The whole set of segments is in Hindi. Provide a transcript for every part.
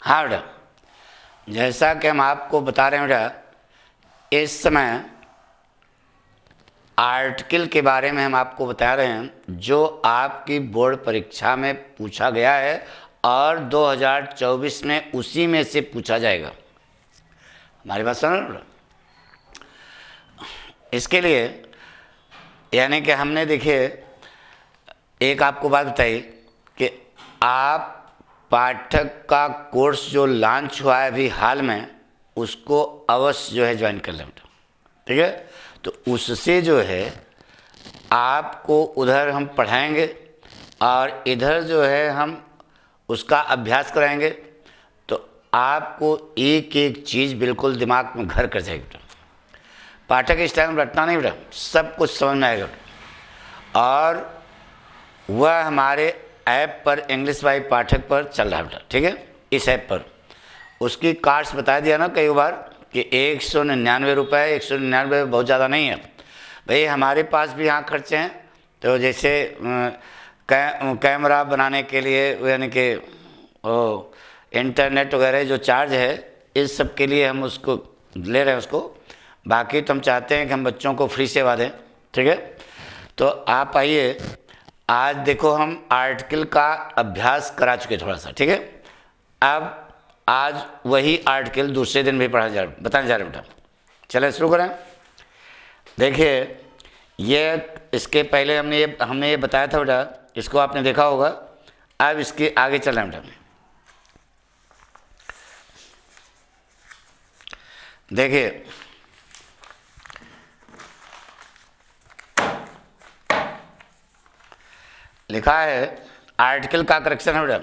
हाँ बेटा, जैसा कि हम आपको बता रहे हैं बेटा, इस समय आर्टिकल के बारे में हम आपको बता रहे हैं जो आपकी बोर्ड परीक्षा में पूछा गया है और 2024 में उसी में से पूछा जाएगा। हमारी बात सुनो बेटा। इसके लिए यानी कि हमने देखिए एक आपको बात बताई कि आप पाठक का कोर्स जो लॉन्च हुआ है अभी हाल में, उसको अवश्य जो है ज्वाइन कर लें बेटा, ठीक है। तो उससे जो है आपको उधर हम पढ़ाएंगे और इधर जो है हम उसका अभ्यास कराएंगे, तो आपको एक एक चीज़ बिल्कुल दिमाग में घर कर जाएगी बेटा। पाठक इस टाइम रटना नहीं बेटा, सब कुछ समझ में आएगा बेटा। और वह हमारे ऐप पर इंग्लिश बाई पाठक पर चल रहा है बेटा, ठीक है। इस ऐप पर उसकी कास्ट बता दिया ना कई बार कि 199 रुपये। 199 बहुत ज़्यादा नहीं है भाई, हमारे पास भी यहाँ खर्चे हैं। तो जैसे कैमरा बनाने के लिए यानी कि इंटरनेट वगैरह जो चार्ज है, इस सब के लिए हम उसको ले रहे हैं उसको। बाकी तो हम चाहते हैं कि हम बच्चों को फ्री सेवा दें, ठीक है। तो आप आइए, आज देखो हम आर्टिकल का अभ्यास करा चुके थोड़ा सा, ठीक है। अब आज वही आर्टिकल दूसरे दिन भी बताने जा रहे बेटा। चलें शुरू करें। देखिए ये इसके पहले हमने ये बताया था बेटा, इसको आपने देखा होगा। अब इसके आगे चल रहे हैं बेटा। देखिए लिखा है आर्टिकल का करेक्शन है बेटा,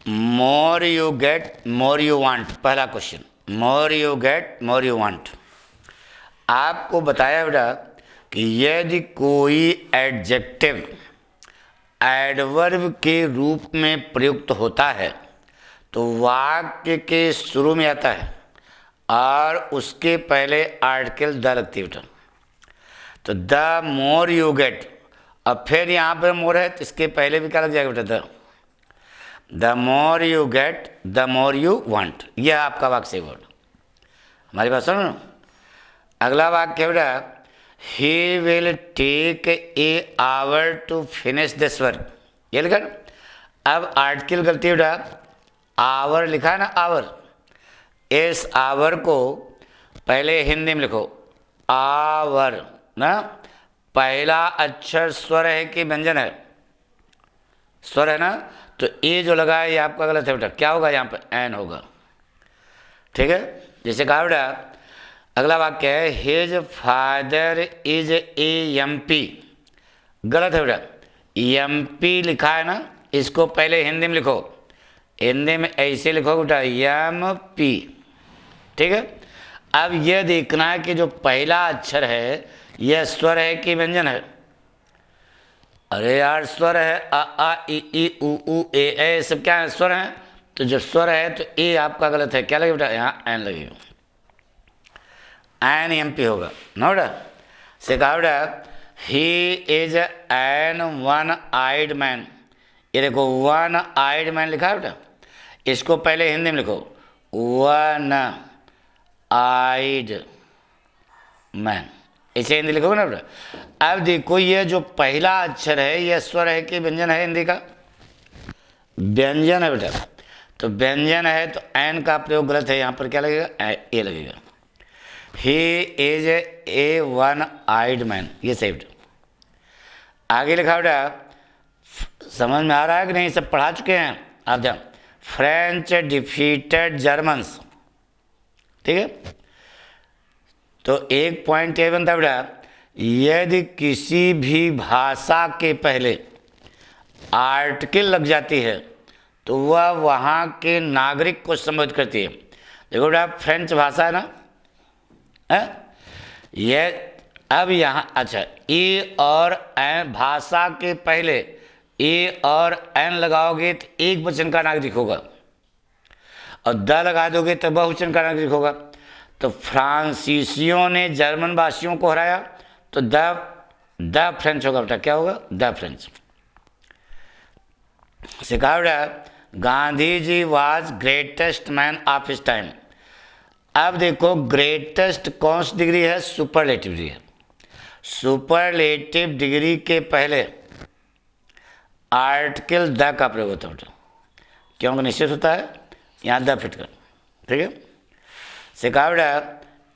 more you get more you want. पहला question, more you get more you want. आपको बताया बेटा कि यदि कोई एडजेक्टिव एडवर्ब के रूप में प्रयुक्त होता है तो वाक्य के शुरू में आता है और उसके पहले आर्टिकल द लगती है बेटा। तो द मोर यू गेट, अब फिर यहाँ पर मोर है तो इसके पहले भी क्या लग जाएगा बेटा, the more you get the more you want. यह आपका वाक्य है बेटा। हमारी बात सुनो। अगला वाक्य बेटा, he will take a hour to finish this work. ये लिखा ना। अब आर्टिकल गलती है बेटा, आवर लिखा है ना, आवर। इस आवर को पहले हिंदी में लिखो आवर ना। पहला अक्षर स्वर है कि व्यंजन है? स्वर है ना। तो ए जो लगा है ये आपका गलत है बेटा। क्या होगा यहाँ पर? एन होगा, ठीक है। जैसे कहा बेटा, अगला वाक्य है his father is a MP। गलत है बेटा, MP लिखा है ना, इसको पहले हिंदी में लिखो। हिंदी में ऐसे लिखो बेटा MP, ठीक है। अब यह देखना है कि जो पहला अक्षर है यह स्वर है कि व्यंजन है। अरे यार स्वर है, आ इ ऊ ए सब क्या है? स्वर है। तो जब स्वर है तो ए आपका गलत है। क्या लगेगा बेटा? यहाँ एन लगेगा, एन MP होगा ना बेटा। से कहा बेटा he is an one eyed man. ये देखो वन आइड मैन लिखा है बेटा, इसको पहले हिंदी में लिखो वन आइड मैन, इसे हिंदी लिखोगे ना बेटा। अब देखो ये जो पहला अक्षर है यह स्वर है कि व्यंजन है? हिंदी का व्यंजन है बेटा। तो व्यंजन है तो एन का प्रयोग गलत है। यहाँ पर क्या लगेगा? ए लगेगा। He is a one eyed man, ये सही बेटा। आगे लिखा बेटा, समझ में आ रहा है कि नहीं? सब पढ़ा चुके हैं आप। जान फ्रेंच डिफीटेड जर्मन्स, ठीक है। तो एक पॉइंट ये बनता है बेटा, यदि किसी भी भाषा के पहले आर्टिकल लग जाती है तो वह वहाँ के नागरिक को संबोधित करती है। देखो बेटा फ्रेंच भाषा है ना, है ये। अब यहाँ अच्छा ए और एन, भाषा के पहले ए और एन लगाओगे तो एक वचन का नागरिक होगा, और द लगा दोगे तो बहुवचन का नागरिक होगा। तो फ्रांसीसियों ने जर्मन भाषियों को हराया तो द फ्रेंच होगा बेटा। क्या होगा? The French. से कहा बेटा Gandhi ji was greatest man of his time. अब देखो ग्रेटेस्ट कौन सी डिग्री है? सुपरलेटिव डिग्री है। सुपरलेटिव डिग्री के पहले आर्टिकल द का प्रयोग होता है, क्योंकि निश्चित होता है यहाँ द फिट कर। ठीक है, सिकावड़ा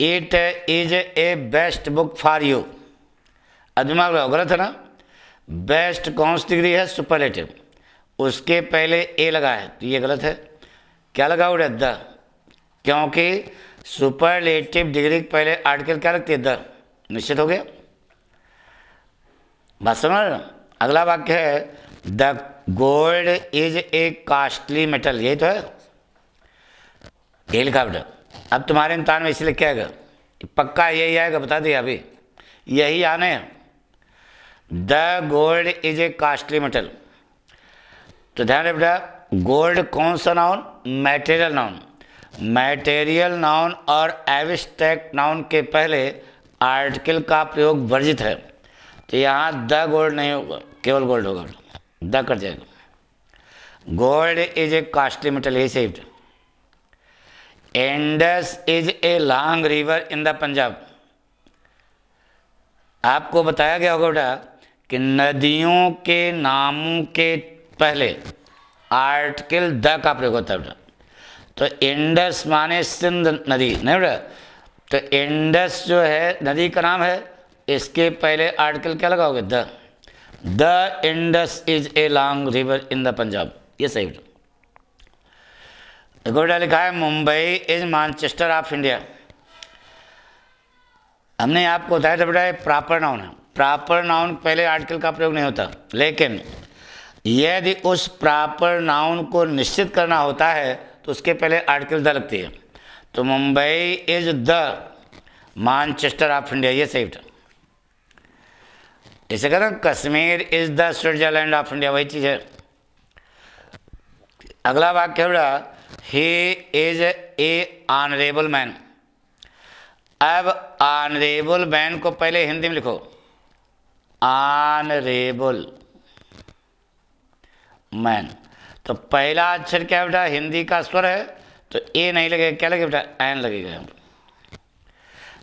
it is a best book for you. अब दिमाग लगाओ, गलत है ना? बेस्ट कौन सी डिग्री है? सुपरलेटिव, उसके पहले ए लगा है तो ये गलत है। क्या लगा हुआ है? द, क्योंकि सुपरलेटिव डिग्री के पहले आर्टिकल क्या लगती है? द। निश्चित हो गया, बात समझ रहे हो? अगला वाक्य है the gold is a costly metal. यही तो है, ये लिखा बेटा। अब तुम्हारे इम्तहान में इसलिए क्या आएगा? पक्का यही आएगा, बता दिया अभी, यही आने हैं। The gold is a costly metal. तो ध्यान रहे बेटा, गोल्ड कौन सा noun? Material noun. Material noun और एब्स्ट्रैक्ट नाउन के पहले आर्टिकल का प्रयोग वर्जित है, तो यहाँ द गोल्ड नहीं होगा, केवल गोल्ड होगा, द कट जाएगा। Gold is a costly metal, यही सही। Indus is a long river in the Punjab. आपको बताया गया होगा बेटा कि नदियों के नामों के पहले आर्टिकल द का प्रयोग होता है बेटा। तो इंडस माने सिंध नदी, नहीं बेटा? तो इंडस जो है नदी का नाम है, इसके पहले आर्टिकल क्या लगाओगे? The. The Indus is a long river in the Punjab, ये सही बेटा। देखो बेटा, लिखा है Mumbai is Manchester of India. हमने आपको बताया था बेटा ये प्रॉपर नाउन है। प्रॉपर नाउन पहले आर्टिकल का प्रयोग नहीं होता, लेकिन यदि उस प्रॉपर नाउन को निश्चित करना होता है तो उसके पहले आर्टिकल द लगती है। तो Mumbai is the Manchester of India, ये सही बेटा। इसे कहते हैं Kashmir is the Switzerland of India, वही चीज़ है। अगला वाक्य है बेटा he is A honourable man. अब ऑनरेबल मैन को पहले हिंदी में लिखो, ऑनरेबल मैन। तो पहला अक्षर क्या है बेटा? हिंदी का स्वर है, तो ए नहीं लगेगा, क्या लगेगा बेटा? एन लगेगा।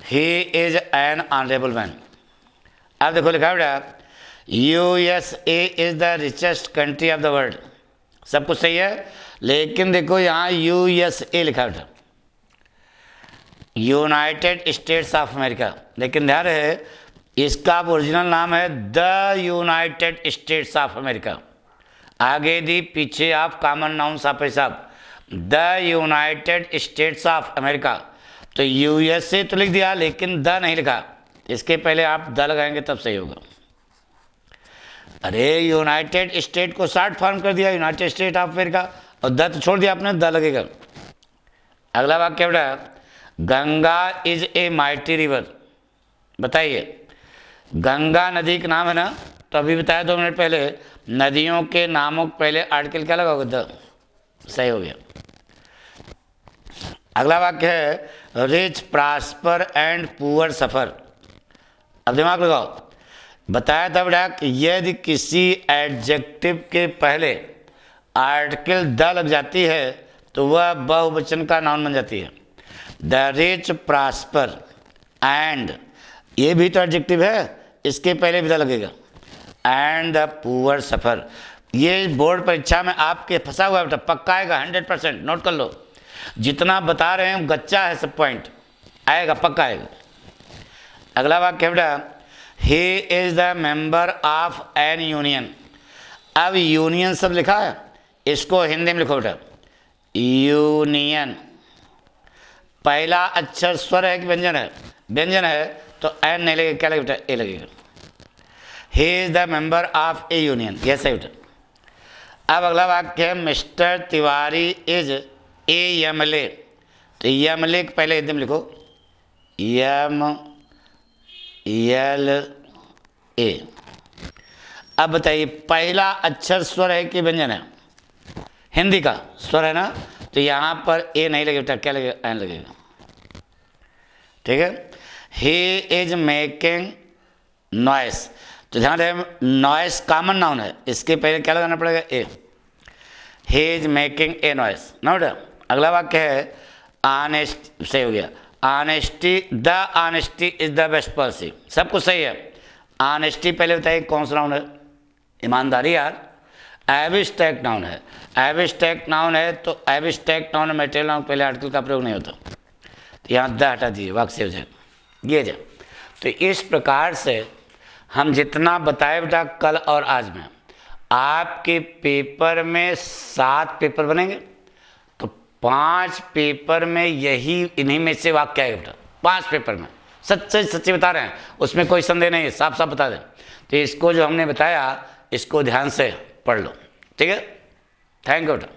He is N honourable man. अब देखो लिखा है बेटा USA is the richest country of the world. सब कुछ सही है, लेकिन देखो यहाँ USA लिखा है बेटा, यूनाइटेड स्टेट्स ऑफ अमेरिका। लेकिन ध्यान रहे इसका ओरिजिनल नाम है the United states of America. आगे दी पीछे आप कॉमन नाउन साफ साहब, the United states of America. तो USA तो लिख दिया, लेकिन द नहीं लिखा, इसके पहले आप द लगाएंगे तब सही होगा। अरे यूनाइटेड स्टेट को शॉर्ट फॉर्म कर दिया, यूनाइटेड स्टेट ऑफ अमेरिका, और द तो छोड़ दिया आपने, द लगेगा। अगला वाक्य बेटा Ganga is a mighty river. बताइए, गंगा नदी का नाम है ना? तो अभी बताया 2 मिनट पहले, नदियों के नामों के पहले आर्टिकल क्या लगाओगे? द। सही हो गया। अगला वाक्य है रिच प्रॉस्पर एंड पुअर सफर। अब दिमाग लगाओ, बताया था बेटा कि यदि किसी एडजेक्टिव के पहले आर्टिकल द लग जाती है तो वह बहुवचन का नाउन बन जाती है। द रिच प्रॉस्पर एंड, ये भी तो एडजेक्टिव है, इसके पहले भी द लगेगा, एंड द पुअर सफर। ये बोर्ड परीक्षा में आपके फंसा हुआ है बेटा, पक्का आएगा 100%, नोट कर लो। जितना बता रहे हैं गच्चा है, सब पॉइंट आएगा, पक्का आएगा। अगला वाक्य बेटा he is the member of an union. अब यूनियन सब लिखा है, इसको हिंदी में लिखो बेटा, यूनियन। पहला अक्षर स्वर है कि व्यंजन है? व्यंजन है, तो एन नहीं लगेगा, क्या लगेगा बेटा? ए लगेगा। He is the member of A union, यह सही बेटा। अब अगला वाक्य है mister Tiwari is a MLA। तो MLA के पहले हिंदी में लिखो MLA। अब बताइए पहला अक्षर स्वर है कि व्यंजन है? हिंदी का स्वर है ना, तो यहाँ पर ए नहीं लगेगा बेटा, क्या लगेगा? एन लगेगा। ठीक है। ही इज मेकिंग नॉइस। तो ध्यान रहे नॉइस कॉमन नाउन है, इसके पहले क्या लगाना पड़ेगा? A. He is making a noise. Note, अगला वाक्य है ऑनेस्ट, सही हो गया। Honesty, the honesty is the best policy, सब कुछ सही है। ऑनेस्टी पहले बताइए कौन सा नाउन है? ईमानदारी यार। एब्स्ट्रैक्ट नाउन है, एब्स्ट्रैक्ट नाउन है तो एब्स्ट्रैक्ट नाउन मटेरियल नाउन पहले आर्टिकल का प्रयोग नहीं होता। तो यहाँ द हटा दीजिए, वाक्य से हो जाएगा ये जाए। तो इस प्रकार से हम जितना बताए बेटा कल और आज में, आपके पेपर में 7 पेपर बनेंगे तो 5 पेपर में यही इन्हीं में से वाक्य आएगा बेटा। 5 पेपर में सच्चे सच्चे बता रहे हैं, उसमें कोई संदेह नहीं है, साफ साफ बता दें। तो इसको जो हमने बताया इसको ध्यान से पढ़ लो, ठीक है। थैंक यू बेटा।